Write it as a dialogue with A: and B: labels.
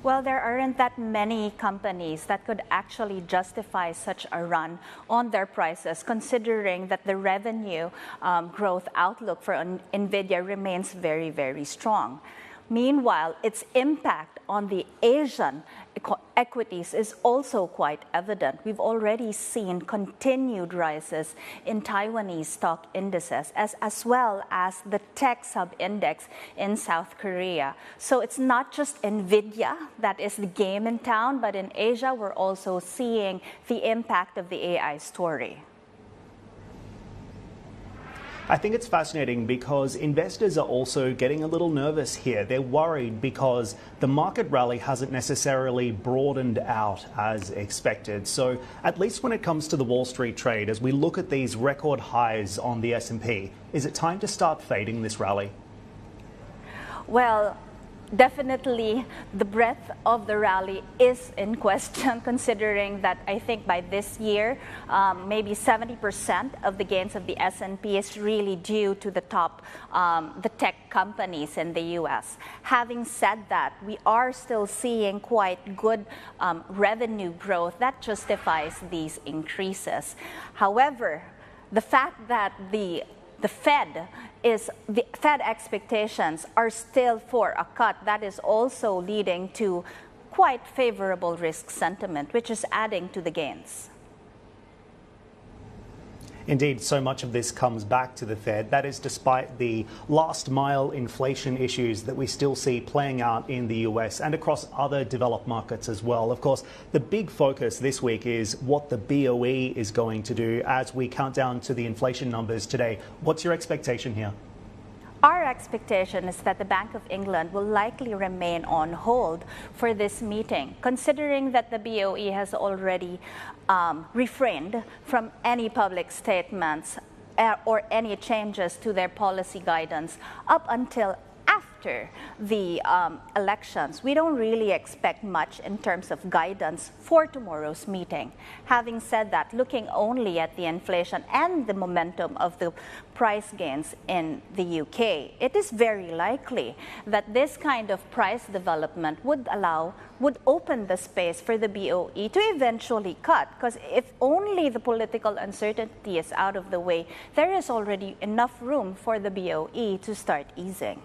A: Well, there aren't that many companies that could actually justify such a run on their prices, considering that the revenue growth outlook for Nvidia remains very, very strong. Meanwhile, its impact on the Asian equities is also quite evident. We've already seen continued rises in Taiwanese stock indices as well as the tech sub-index in South Korea. So it's not just Nvidia that is the game in town, but in Asia we're also seeing the impact of the AI story.
B: I think it's fascinating because investors are also getting a little nervous here. They're worried because the market rally hasn't necessarily broadened out as expected. So at least when it comes to the Wall Street trade, as we look at these record highs on the S&P, is it time to start fading this rally?
A: Well, definitely the breadth of the rally is in question, considering that I think by this year, maybe 70% of the gains of the S&P is really due to the tech companies in the US. Having said that, we are still seeing quite good revenue growth that justifies these increases. However, the fact that the Fed expectations are still for a cut, that is also leading to quite favorable risk sentiment, which is adding to the gains.
B: Indeed, so much of this comes back to the Fed. That is despite the last mile inflation issues that we still see playing out in the US and across other developed markets as well. Of course, the big focus this week is what the BOE is going to do as we count down to the inflation numbers today. What's your expectation here?
A: Our expectation is that the Bank of England will likely remain on hold for this meeting, considering that the BOE has already refrained from any public statements or any changes to their policy guidance up until after the elections. We don't really expect much in terms of guidance for tomorrow's meeting. Having said that, looking only at the inflation and the momentum of the price gains in the UK, it is very likely that this kind of price development would open the space for the BOE to eventually cut, because if only the political uncertainty is out of the way, there is already enough room for the BOE to start easing.